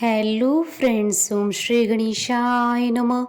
Hello friends, ओम श्री गणेशाय नमः।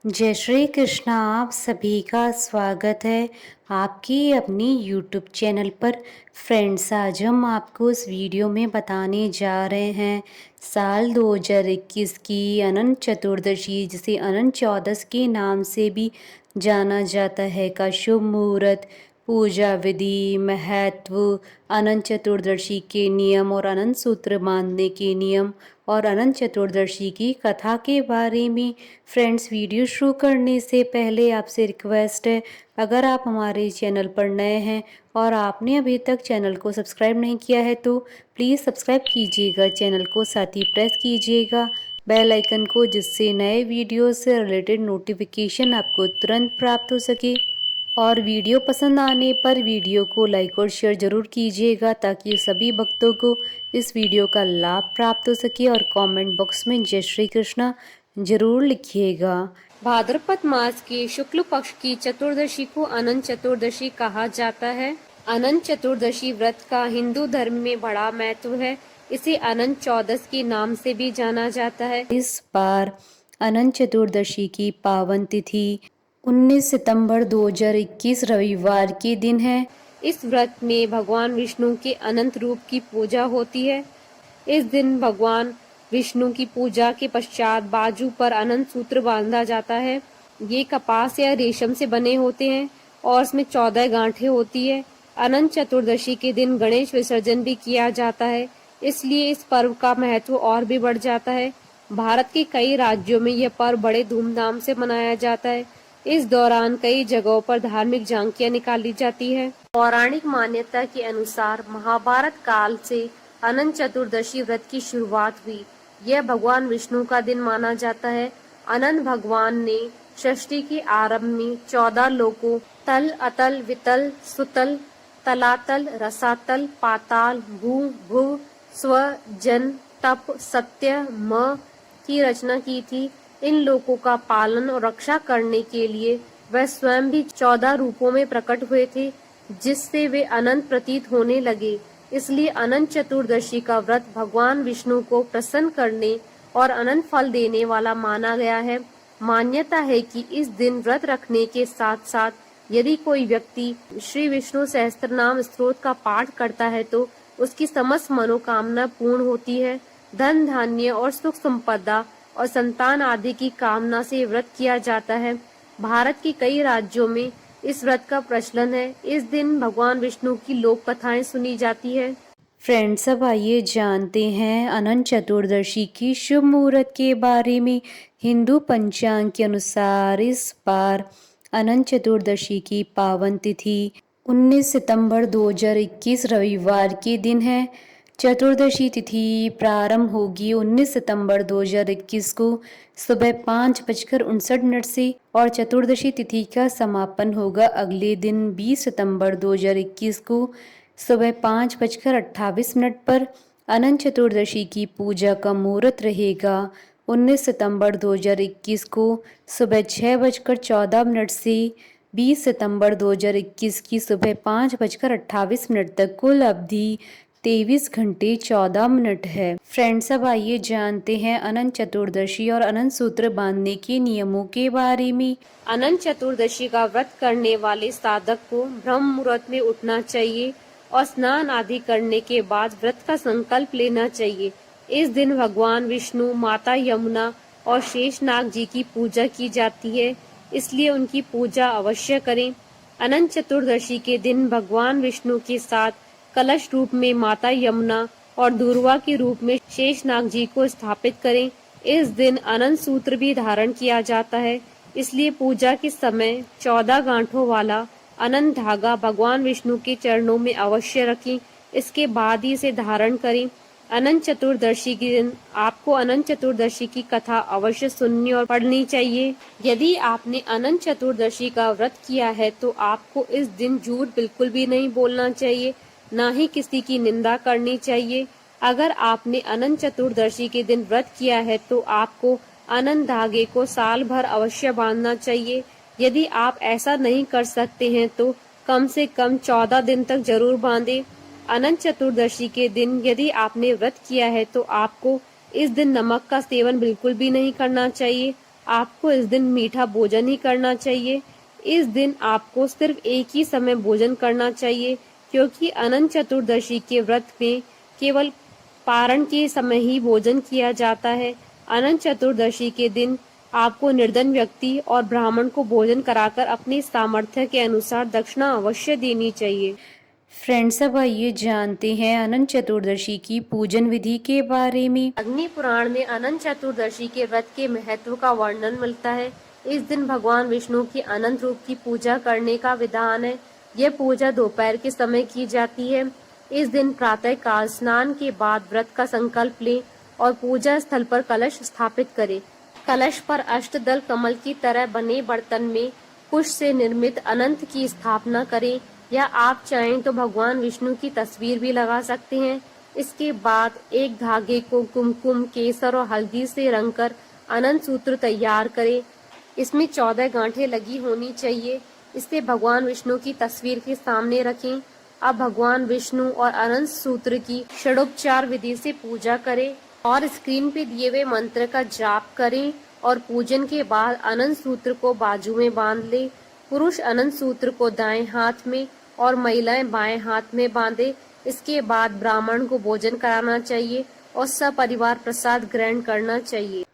जय श्री कृष्णा। आप सभी का स्वागत है आपके अपने यूट्यूब चैनल पर। फ्रेंड्स, आज हम आपको इस वीडियो में बताने जा रहे हैं साल 2021 की अनंत चतुर्दशी, जिसे अनंत चौदस के नाम से भी जाना जाता है, का शुभ मुहूर्त, पूजा विधि, महत्व, अनंत चतुर्दशी के नियम और अनंत सूत्र बांधने के नियम और अनंत चतुर्दशी की कथा के बारे में। फ्रेंड्स, वीडियो शुरू करने से पहले आपसे रिक्वेस्ट है, अगर आप हमारे चैनल पर नए हैं और आपने अभी तक चैनल को सब्सक्राइब नहीं किया है तो प्लीज़ सब्सक्राइब कीजिएगा चैनल को, साथ ही प्रेस कीजिएगा बेल आइकन को, जिससे नए वीडियो से रिलेटेड नोटिफिकेशन आपको तुरंत प्राप्त हो सके। और वीडियो पसंद आने पर वीडियो को लाइक और शेयर ज़रूर कीजिएगा, ताकि सभी भक्तों को इस वीडियो का लाभ प्राप्त हो सके। और कमेंट बॉक्स में जय श्री कृष्णा जरूर लिखिएगा। भाद्रपद मास के शुक्ल पक्ष की चतुर्दशी को अनंत चतुर्दशी कहा जाता है। अनंत चतुर्दशी व्रत का हिंदू धर्म में बड़ा महत्व है। इसे अनंत चौदस के नाम से भी जाना जाता है। इस बार अनंत चतुर्दशी की पावन तिथि 19 सितंबर 2021 रविवार के दिन है। इस व्रत में भगवान विष्णु के अनंत रूप की पूजा होती है। इस दिन भगवान विष्णु की पूजा के पश्चात बाजू पर अनंत सूत्र बांधा जाता है। ये कपास या रेशम से बने होते हैं और इसमें 14 गांठें होती है। अनंत चतुर्दशी के दिन गणेश विसर्जन भी किया जाता है, इसलिए इस पर्व का महत्व और भी बढ़ जाता है। भारत के कई राज्यों में यह पर्व बड़े धूमधाम से मनाया जाता है। इस दौरान कई जगहों पर धार्मिक झांकियां निकाली जाती है। पौराणिक मान्यता के अनुसार महाभारत काल से अनंत चतुर्दशी व्रत की शुरुआत हुई। यह भगवान विष्णु का दिन माना जाता है। अनंत भगवान ने सृष्टि के आरंभ में 14 लोकों तल, अतल, वितल, सुतल, तलातल, रसातल, पाताल, भू, भुव, स्व, जन, तप, सत्य, म की रचना की थी। इन लोकों का पालन और रक्षा करने के लिए वह स्वयं भी 14 रूपों में प्रकट हुए थे, जिससे वे अनंत प्रतीत होने लगे। इसलिए अनंत चतुर्दशी का व्रत भगवान विष्णु को प्रसन्न करने और अनंत फल देने वाला माना गया है। मान्यता है कि इस दिन व्रत रखने के साथ साथ यदि कोई व्यक्ति श्री विष्णु सहस्त्रनाम स्तोत्र का पाठ करता है तो उसकी समस्त मनोकामना पूर्ण होती है। धन धान्य और सुख संपदा और संतान आदि की कामना से व्रत किया जाता है। भारत के कई राज्यों में इस व्रत का प्रचलन है। इस दिन भगवान विष्णु की लोक कथाएं सुनी जाती है। फ्रेंड्स, अब आइए जानते हैं अनंत चतुर्दशी की शुभ मुहूर्त के बारे में। हिंदू पंचांग के अनुसार इस बार अनंत चतुर्दशी की पावन तिथि 19 सितंबर 2021 रविवार के दिन है। चतुर्दशी तिथि प्रारंभ होगी 19 सितंबर 2021 को सुबह 5:59 से और चतुर्दशी तिथि का समापन होगा अगले दिन 20 सितंबर 2021 को सुबह 5:28 पर। अनंत चतुर्दशी की पूजा का मुहूर्त रहेगा 19 सितंबर 2021 को सुबह 6:14 से 20 सितंबर 2021 की सुबह 5:28 तक। कुल अवधि 23 घंटे 14 मिनट है। फ्रेंड्स, अब आइए जानते हैं अनंत चतुर्दशी और अनंत सूत्र बांधने के नियमों के बारे में। अनंत चतुर्दशी का व्रत करने वाले साधक को ब्रह्म मुहूर्त में उठना चाहिए और स्नान आदि करने के बाद व्रत का संकल्प लेना चाहिए। इस दिन भगवान विष्णु, माता यमुना और शेषनाग जी की पूजा की जाती है, इसलिए उनकी पूजा अवश्य करें। अनंत चतुर्दशी के दिन भगवान विष्णु के साथ कलश रूप में माता यमुना और दूर्वा के रूप में शेषनाग जी को स्थापित करें। इस दिन अनंत सूत्र भी धारण किया जाता है, इसलिए पूजा के समय 14 गांठों वाला अनंत धागा भगवान विष्णु के चरणों में अवश्य रखें। इसके बाद ही इसे धारण करें। अनंत चतुर्दशी के दिन आपको अनंत चतुर्दशी की कथा अवश्य सुननी और पढ़नी चाहिए। यदि आपने अनंत चतुर्दशी का व्रत किया है तो आपको इस दिन झूठ बिल्कुल भी नहीं बोलना चाहिए, ना ही किसी की निंदा करनी चाहिए। अगर आपने अनंत चतुर्दशी के दिन व्रत किया है तो आपको अनंत धागे को साल भर अवश्य बांधना चाहिए। यदि आप ऐसा नहीं कर सकते हैं तो कम से कम 14 दिन तक जरूर बांधें। अनंत चतुर्दशी के दिन यदि आपने व्रत किया है तो आपको इस दिन नमक का सेवन बिल्कुल भी नहीं करना चाहिए। आपको इस दिन मीठा भोजन ही करना चाहिए। इस दिन आपको सिर्फ एक ही समय भोजन करना चाहिए, क्योंकि अनंत चतुर्दशी के व्रत में केवल पारण के समय ही भोजन किया जाता है। अनंत चतुर्दशी के दिन आपको निर्धन व्यक्ति और ब्राह्मण को भोजन कराकर अपने सामर्थ्य के अनुसार दक्षिणा अवश्य देनी चाहिए। फ्रेंड्स, अब आइए जानते हैं अनंत चतुर्दशी की पूजन विधि के बारे में। अग्नि पुराण में अनंत चतुर्दशी के व्रत के महत्व का वर्णन मिलता है। इस दिन भगवान विष्णु की अनंत रूप की पूजा करने का विधान है। यह पूजा दोपहर के समय की जाती है। इस दिन प्रातः काल स्नान के बाद व्रत का संकल्प लें और पूजा स्थल पर कलश स्थापित करें। कलश पर अष्टदल कमल की तरह बने बर्तन में कुश से निर्मित अनंत की स्थापना करें, या आप चाहें तो भगवान विष्णु की तस्वीर भी लगा सकते हैं। इसके बाद एक धागे को कुमकुम, केसर और हल्दी से रंगकर अनंत सूत्र तैयार करें। इसमें 14 गांठें लगी होनी चाहिए। इसे भगवान विष्णु की तस्वीर के सामने रखें। अब भगवान विष्णु और अनंत सूत्र की षडोपचार विधि से पूजा करें और स्क्रीन पे दिए हुए मंत्र का जाप करें और पूजन के बाद अनंत सूत्र को बाजू में बांध ले। पुरुष अनंत सूत्र को दाएं हाथ में और महिलाएं बाएं हाथ में बांधे। इसके बाद ब्राह्मण को भोजन कराना चाहिए और सपरिवार प्रसाद ग्रहण करना चाहिए।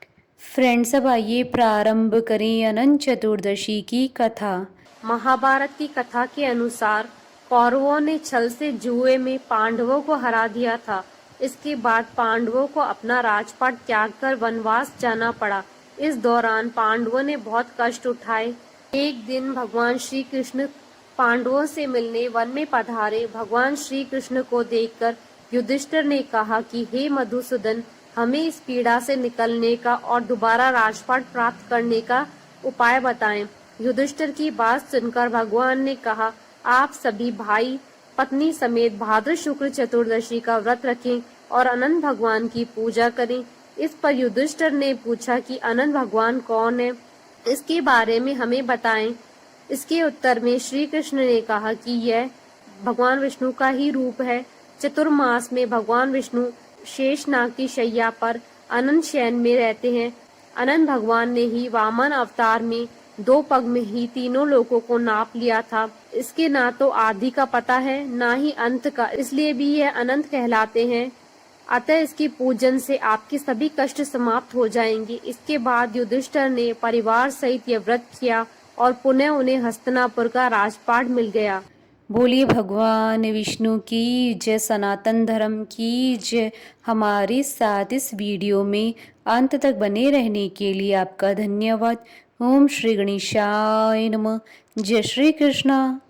फ्रेंड्स, अब आइए प्रारंभ करें अनंत चतुर्दशी की कथा। महाभारत की कथा के अनुसार कौरवों ने छल से जुए में पांडवों को हरा दिया था। इसके बाद पांडवों को अपना राजपाट त्याग कर वनवास जाना पड़ा। इस दौरान पांडवों ने बहुत कष्ट उठाए। एक दिन भगवान श्री कृष्ण पांडवों से मिलने वन में पधारे। भगवान श्री कृष्ण को देखकर युधिष्ठिर ने कहा कि हे मधुसूदन, हमें इस पीड़ा से निकलने का और दोबारा राजपाट प्राप्त करने का उपाय बताएं। युधिष्ठिर की बात सुनकर भगवान ने कहा, आप सभी भाई पत्नी समेत भाद्र शुक्ल चतुर्दशी का व्रत रखें और अनंत भगवान की पूजा करें। इस पर युधिष्ठिर ने पूछा कि अनंत भगवान कौन है, इसके बारे में हमें बताएं। इसके उत्तर में श्री कृष्ण ने कहा कि यह भगवान विष्णु का ही रूप है। चतुर्मास में भगवान विष्णु शेषनाग की शैया पर अनंत शयन में रहते हैं। अनंत भगवान ने ही वामन अवतार में 2 पग में ही तीनों लोकों को नाप लिया था। इसके ना तो आदि का पता है, ना ही अंत का, इसलिए भी यह अनंत कहलाते हैं। अतः इसकी पूजन से आपके सभी कष्ट समाप्त हो जाएंगे। इसके बाद युधिष्ठिर ने परिवार सहित यह व्रत किया और पुनः उन्हें हस्तिनापुर का राजपाट मिल गया। बोलिए भगवान विष्णु की जय, सनातन धर्म की जय। हमारे साथ इस वीडियो में अंत तक बने रहने के लिए आपका धन्यवाद। ओम श्री गणेशाय नमः। जय श्री कृष्णा।